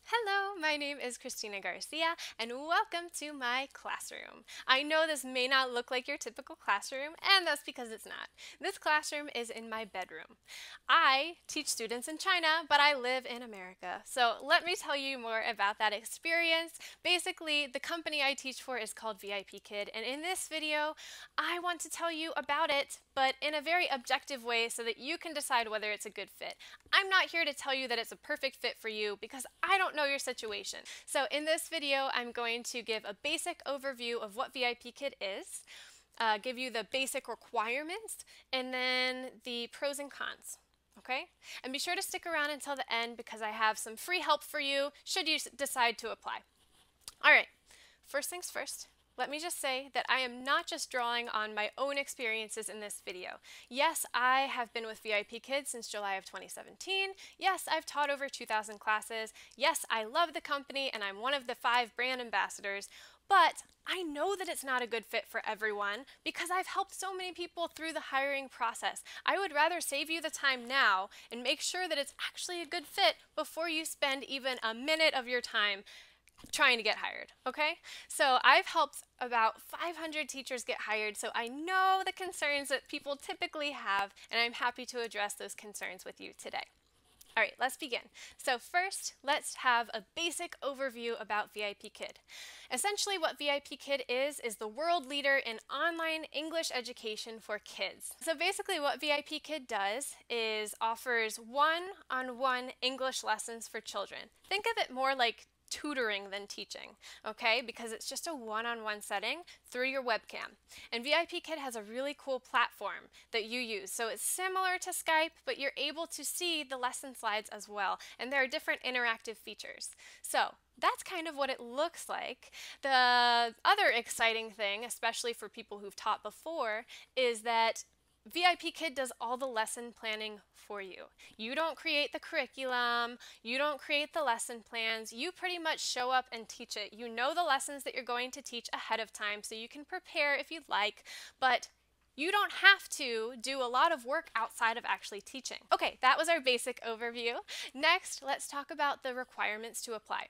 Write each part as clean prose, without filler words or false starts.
Hello, my name is Christina Garcia, and welcome to my classroom. I know this may not look like your typical classroom, and that's because it's not. This classroom is in my bedroom. I teach students in China, but I live in America. So let me tell you more about that experience. Basically, the company I teach for is called VIPKID, and in this video, I want to tell you about it, but in a very objective way so that you can decide whether it's a good fit. I'm not here to tell you that it's a perfect fit for you because I don't know your situation. So in this video, I'm going to give a basic overview of what VIPKID is, give you the basic requirements, and then the pros and cons. Okay? And be sure to stick around until the end because I have some free help for you should you decide to apply. All right, first things first. Let me just say that I am not just drawing on my own experiences in this video. Yes, I have been with VIPKID since July of 2017. Yes, I've taught over 2,000 classes. Yes, I love the company and I'm one of the 5 brand ambassadors. But I know that it's not a good fit for everyone because I've helped so many people through the hiring process. I would rather save you the time now and make sure that it's actually a good fit before you spend even a minute of your time trying to get hired, okay? So I've helped about 500 teachers get hired, so I know the concerns that people typically have, and I'm happy to address those concerns with you today. All right, let's begin. So first, let's have a basic overview about VIPKID. Essentially, what VIPKID is the world leader in online English education for kids. So basically what VIPKID does is offers one-on-one English lessons for children. Think of it more like tutoring than teaching, okay? Because it's just a one-on-one setting through your webcam. And VIPKID has a really cool platform that you use. So it's similar to Skype, but you're able to see the lesson slides as well. And there are different interactive features. So that's kind of what it looks like. The other exciting thing, especially for people who've taught before, is that VIPKID does all the lesson planning for you. You don't create the curriculum, you don't create the lesson plans, you pretty much show up and teach it. You know the lessons that you're going to teach ahead of time so you can prepare if you'd like, but you don't have to do a lot of work outside of actually teaching. Okay, that was our basic overview. Next, let's talk about the requirements to apply.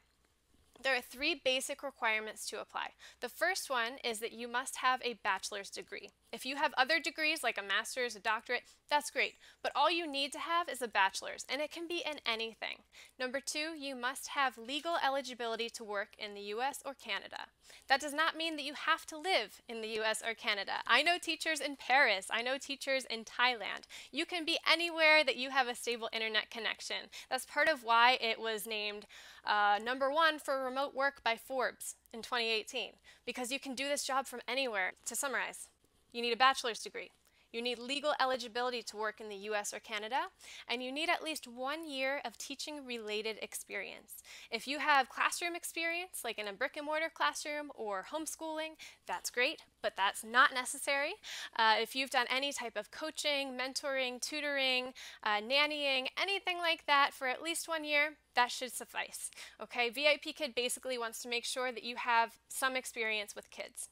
There are 3 basic requirements to apply. The first one is that you must have a bachelor's degree. If you have other degrees like a master's, a doctorate, that's great. But all you need to have is a bachelor's, and it can be in anything. Number 2, you must have legal eligibility to work in the US or Canada. That does not mean that you have to live in the US or Canada. I know teachers in Paris. I know teachers in Thailand. You can be anywhere that you have a stable internet connection. That's part of why it was named #1 for remote work by Forbes in 2018, because you can do this job from anywhere. To summarize, you need a bachelor's degree. You need legal eligibility to work in the US or Canada, and you need at least 1 year of teaching related experience. If you have classroom experience, like in a brick and mortar classroom or homeschooling, that's great, but that's not necessary. If you've done any type of coaching, mentoring, tutoring, nannying, anything like that for at least 1 year, that should suffice. Okay, VIPKID basically wants to make sure that you have some experience with kids.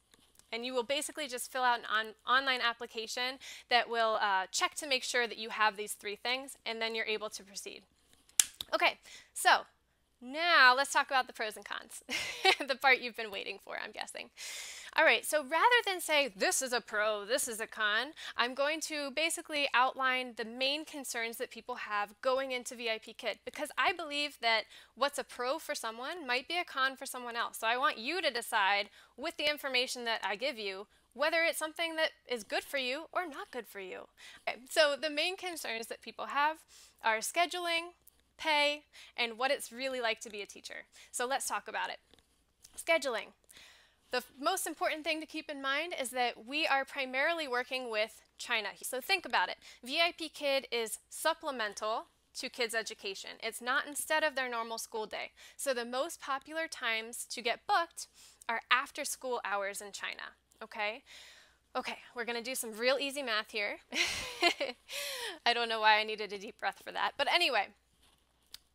And you will basically just fill out an online application that will check to make sure that you have these 3 things, and then you're able to proceed. Okay, so now let's talk about the pros and cons. The part you've been waiting for, I'm guessing. All right, so rather than say this is a pro, this is a con, I'm going to basically outline the main concerns that people have going into VIPKID, because I believe that what's a pro for someone might be a con for someone else. So I want you to decide with the information that I give you whether it's something that is good for you or not good for you. Okay, so the main concerns that people have are scheduling, pay, and what it's really like to be a teacher. So let's talk about it. Scheduling. The most important thing to keep in mind is that we are primarily working with China. So think about it. VIPKID is supplemental to kids' education. It's not instead of their normal school day. So the most popular times to get booked are after school hours in China, okay? Okay, we're gonna do some real easy math here. I don't know why I needed a deep breath for that, but anyway.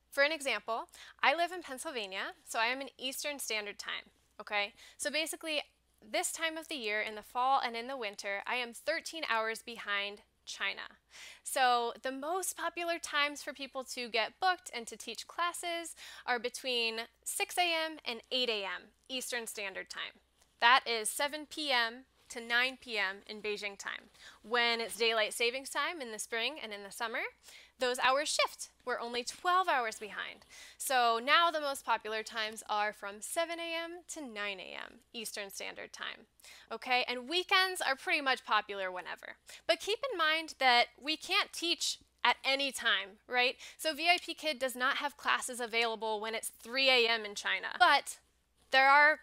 For an example, I live in Pennsylvania, so I am in Eastern Standard Time. Okay, so basically this time of the year in the fall and in the winter, I am 13 hours behind China. So the most popular times for people to get booked and to teach classes are between 6 a.m. and 8 a.m. Eastern Standard Time. That is 7 p.m. to 9 p.m. in Beijing time. When it's daylight savings time in the spring and in the summer, those hours shift. We're only 12 hours behind. So now the most popular times are from 7 a.m. to 9 a.m. Eastern Standard Time. Okay, and weekends are pretty much popular whenever. But keep in mind that we can't teach at any time, right? So VIPKid does not have classes available when it's 3 a.m. in China. But there are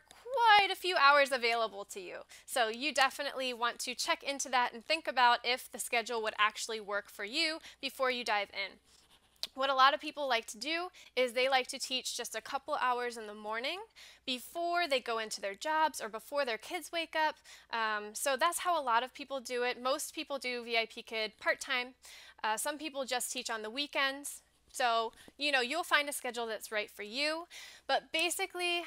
quite a few hours available to you. So you definitely want to check into that and think about if the schedule would actually work for you before you dive in. What a lot of people like to do is they like to teach just a couple hours in the morning before they go into their jobs or before their kids wake up. So that's how a lot of people do it. Most people do VIPKid part-time. Some people just teach on the weekends. So, you'll find a schedule that's right for you. But basically,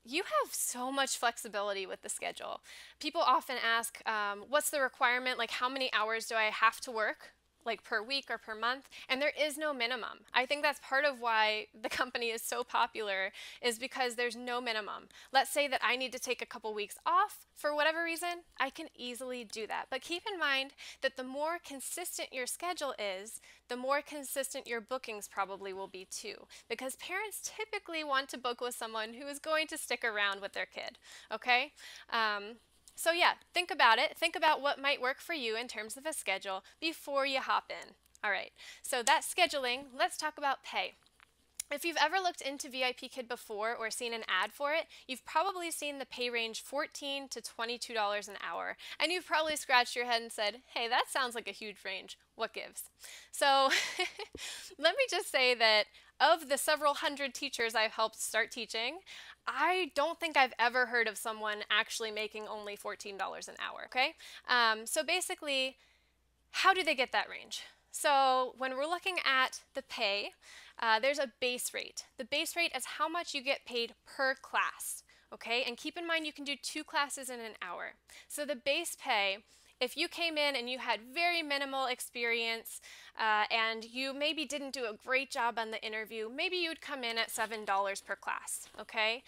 you have so much flexibility with the schedule. People often ask, what's the requirement? Like, how many hours do I have to work? Like per week or per month, and there is no minimum. I think that's part of why the company is so popular, is because there's no minimum. Let's say that I need to take a couple weeks off for whatever reason, I can easily do that. But keep in mind that the more consistent your schedule is, the more consistent your bookings probably will be too, because parents typically want to book with someone who is going to stick around with their kid, okay? So yeah, think about it. Think about what might work for you in terms of a schedule before you hop in. All right, so that's scheduling. Let's talk about pay. If you've ever looked into VIPKid before or seen an ad for it, you've probably seen the pay range $14 to $22 an hour. And you've probably scratched your head and said, hey, that sounds like a huge range. What gives? So let me just say that of the several hundred teachers I've helped start teaching, I don't think I've ever heard of someone actually making only $14 an hour, okay? So basically, how do they get that range? So when we're looking at the pay, there's a base rate. The base rate is how much you get paid per class, okay? And keep in mind you can do 2 classes in an hour. So the base pay, if you came in and you had very minimal experience and you maybe didn't do a great job on the interview, maybe you'd come in at $7 per class, okay?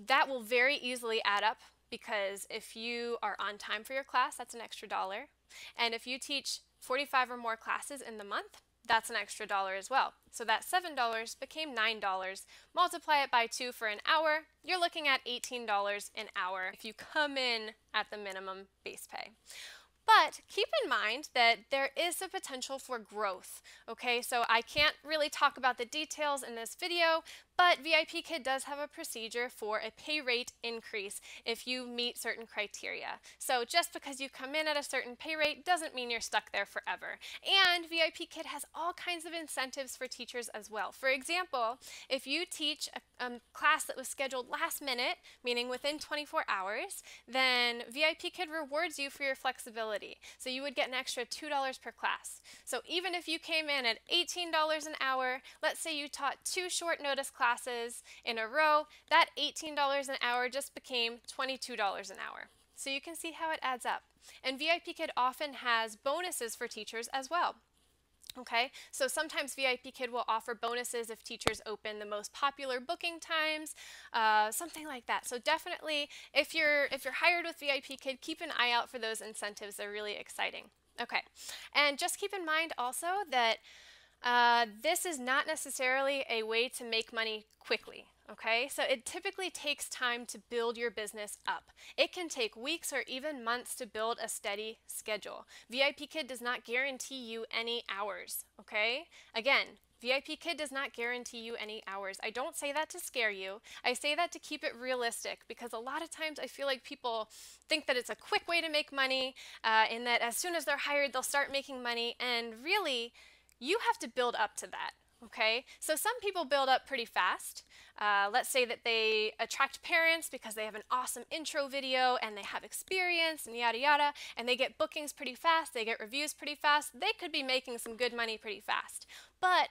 That will very easily add up, because if you are on time for your class, that's an extra $1. And if you teach 45 or more classes in the month, that's an extra $1 as well. So that $7 became $9. Multiply it by 2 for an hour, you're looking at $18 an hour if you come in at the minimum base pay. But keep in mind that there is a potential for growth, okay? So I can't really talk about the details in this video, but VIPKid does have a procedure for a pay rate increase if you meet certain criteria. So just because you come in at a certain pay rate doesn't mean you're stuck there forever. And VIPKid has all kinds of incentives for teachers as well. For example, if you teach a class that was scheduled last minute, meaning within 24 hours, then VIPKid rewards you for your flexibility. So you would get an extra $2 per class. So even if you came in at $18 an hour, let's say you taught 2 short notice classes in a row, that $18 an hour just became $22 an hour. So you can see how it adds up. And VIPKid often has bonuses for teachers as well. Okay, so sometimes VIPKid will offer bonuses if teachers open the most popular booking times, something like that. So definitely, if you're hired with VIPKid, keep an eye out for those incentives. They're really exciting. Okay, and just keep in mind also that this is not necessarily a way to make money quickly. Okay, so it typically takes time to build your business up. It can take weeks or even months to build a steady schedule. VIPKid does not guarantee you any hours, okay? Again, VIPKid does not guarantee you any hours. I don't say that to scare you. I say that to keep it realistic, because a lot of times I feel like people think that it's a quick way to make money, and that as soon as they're hired, they'll start making money, and really, you have to build up to that. Okay, so some people build up pretty fast. Let's say that they attract parents because they have an awesome intro video and they have experience and yada yada, and they get bookings pretty fast, they get reviews pretty fast. They could be making some good money pretty fast. But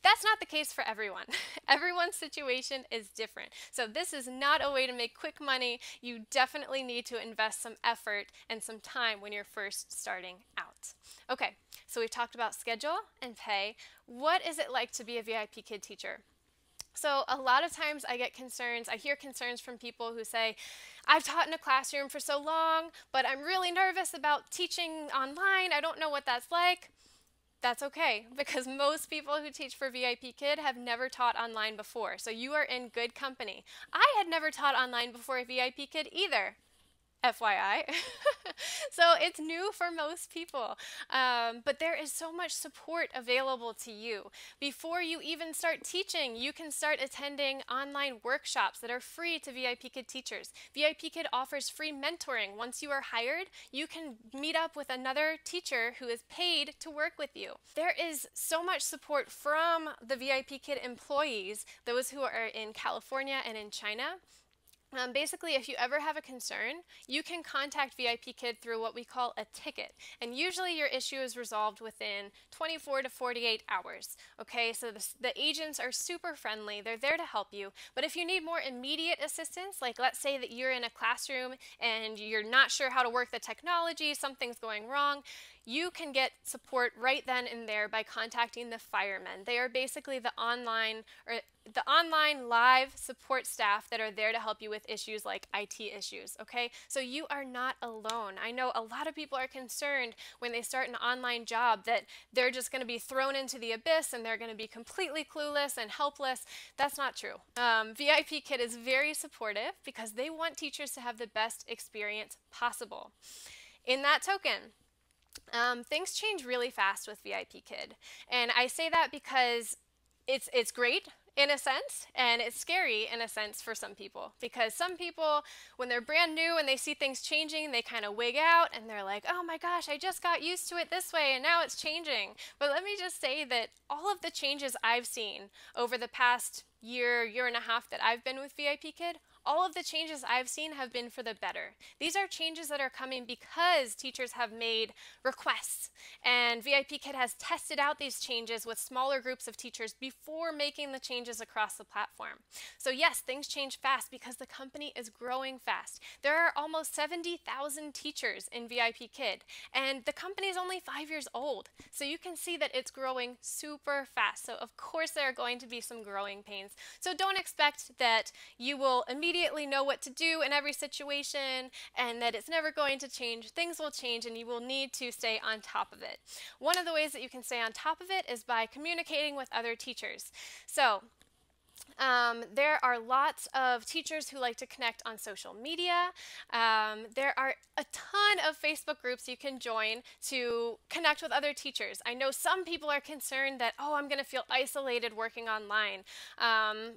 that's not the case for everyone. Everyone's situation is different. So this is not a way to make quick money. You definitely need to invest some effort and some time when you're first starting out. Okay, so we've talked about schedule and pay. What is it like to be a VIPKid teacher? So a lot of times I hear concerns from people who say, I've taught in a classroom for so long, but I'm really nervous about teaching online. I don't know what that's like. That's okay, because most people who teach for VIPKid have never taught online before, so you are in good company. I had never taught online before VIPKid either. FYI. So it's new for most people, but there is so much support available to you. Before you even start teaching, you can start attending online workshops that are free to VIPKid teachers. VIPKid offers free mentoring. Once you are hired, you can meet up with another teacher who is paid to work with you. There is so much support from the VIPKid employees, those who are in California and in China. Basically, if you ever have a concern, you can contact VIPKid through what we call a ticket. And usually your issue is resolved within 24 to 48 hours. Okay, so the agents are super friendly. They're there to help you. But if you need more immediate assistance, like let's say that you're in a classroom and you're not sure how to work the technology, something's going wrong, you can get support right then and there by contacting the firemen. They are basically the online live support staff that are there to help you with issues like IT issues, okay? So you are not alone. I know a lot of people are concerned when they start an online job that they're just going to be thrown into the abyss and they're going to be completely clueless and helpless. That's not true. VIPKid is very supportive because they want teachers to have the best experience possible. In that token, things change really fast with VIPKid, and I say that because it's great in a sense, and it's scary in a sense for some people, because some people, when they're brand new and they see things changing, they kind of wig out and they're like, oh my gosh, I just got used to it this way and now it's changing. But let me just say that all of the changes I've seen over the past year and a half that I've been with VIPKid, all of the changes I've seen have been for the better. These are changes that are coming because teachers have made requests, and VIPKid has tested out these changes with smaller groups of teachers before making the changes across the platform. So yes, things change fast because the company is growing fast. There are almost 70,000 teachers in VIPKid, and the company is only 5 years old. So you can see that it's growing super fast. So of course there are going to be some growing pains. So don't expect that you will immediately know what to do in every situation and that it's never going to change. Things will change and you will need to stay on top of it. One of the ways that you can stay on top of it is by communicating with other teachers. So there are lots of teachers who like to connect on social media. There are a ton of Facebook groups you can join to connect with other teachers. I know some people are concerned that, oh, I'm going to feel isolated working online.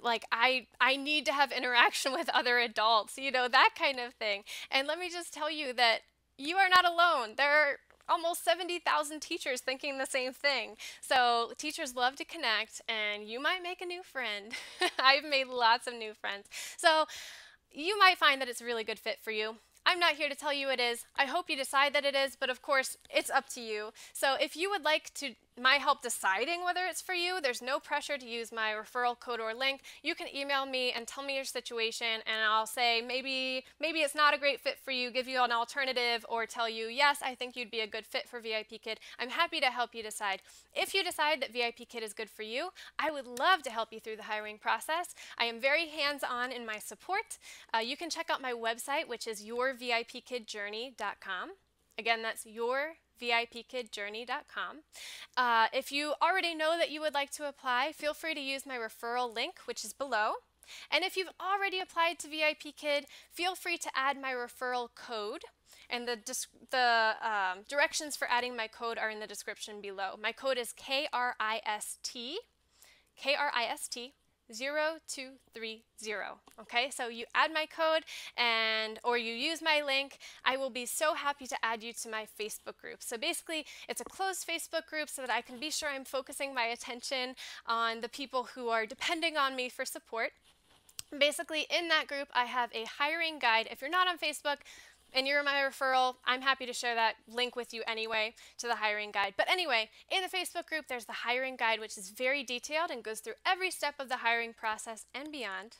Like I need to have interaction with other adults, you know, that kind of thing. And let me just tell you that you are not alone. There are almost 70,000 teachers thinking the same thing. So teachers love to connect, and you might make a new friend. I've made lots of new friends. So you might find that it's a really good fit for you. I'm not here to tell you it is. I hope you decide that it is, but of course, it's up to you. So if you would like my help deciding whether it's for you, there's no pressure to use my referral code or link. You can email me and tell me your situation, and I'll say maybe it's not a great fit for you, give you an alternative, or tell you, yes, I think you'd be a good fit for VIPKid. I'm happy to help you decide. If you decide that VIPKid is good for you, I would love to help you through the hiring process. I am very hands-on in my support. You can check out my website, which is yourvipkidjourney.com. Again, that's yourvipkidjourney.com. If you already know that you would like to apply, feel free to use my referral link, which is below. And if you've already applied to VIPKid, feel free to add my referral code. And the directions for adding my code are in the description below. My code is KRIST 0230. Okay, so you add my code or you use my link. I will be so happy to add you to my Facebook group. So basically, it's a closed Facebook group so that I can be sure I'm focusing my attention on the people who are depending on me for support. Basically, in that group, I have a hiring guide. If you're not on Facebook, and you're my referral, I'm happy to share that link with you anyway to the hiring guide. But anyway, in the Facebook group, there's the hiring guide, which is very detailed and goes through every step of the hiring process and beyond.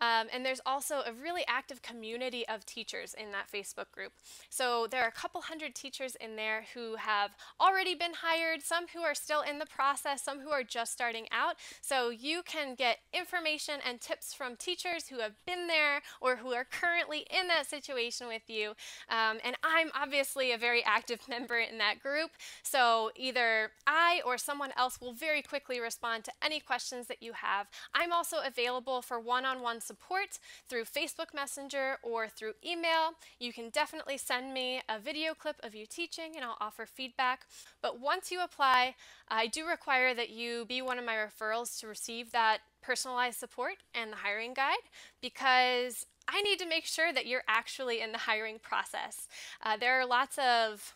And there's also a really active community of teachers in that Facebook group. So there are a couple hundred teachers in there who have already been hired, some who are still in the process, some who are just starting out. So you can get information and tips from teachers who have been there or who are currently in that situation with you. And I'm obviously a very active member in that group. So either I or someone else will very quickly respond to any questions that you have. I'm also available for one-on-one support through Facebook Messenger or through email. You can definitely send me a video clip of you teaching and I'll offer feedback. But once you apply, I do require that you be one of my referrals to receive that personalized support and the hiring guide, because I need to make sure that you're actually in the hiring process. There are lots of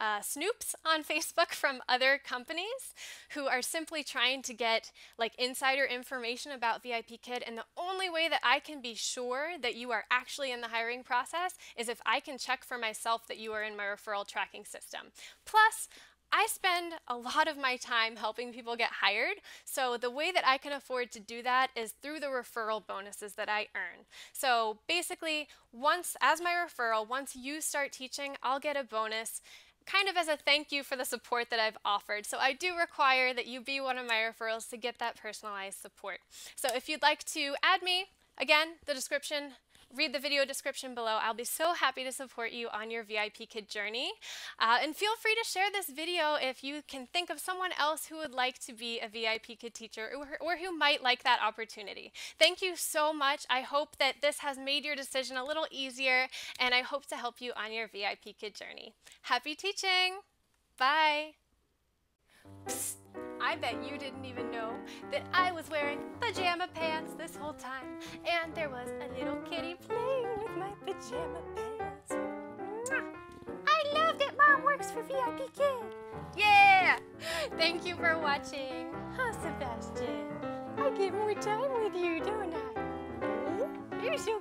snoops on Facebook from other companies who are simply trying to get like insider information about VIPKID, and the only way that I can be sure that you are actually in the hiring process is if I can check for myself that you are in my referral tracking system. Plus, I spend a lot of my time helping people get hired, so the way that I can afford to do that is through the referral bonuses that I earn. So basically, as my referral, once you start teaching, I'll get a bonus kind of as a thank you for the support that I've offered. So I do require that you be one of my referrals to get that personalized support. So if you'd like to add me, again, read the video description below. I'll be so happy to support you on your VIPKID journey. And feel free to share this video if you can think of someone else who would like to be a VIPKID teacher or who might like that opportunity. Thank you so much. I hope that this has made your decision a little easier, and I hope to help you on your VIPKID journey. Happy teaching! Bye! Psst. I bet you didn't even know that I was wearing pajama pants this whole time, and there was a little kitty playing with my pajama pants. Mwah! I loved it. Mom works for VIPKID. Yeah! Thank you for watching. Huh, Sebastian? I get more time with you, don't I? You're so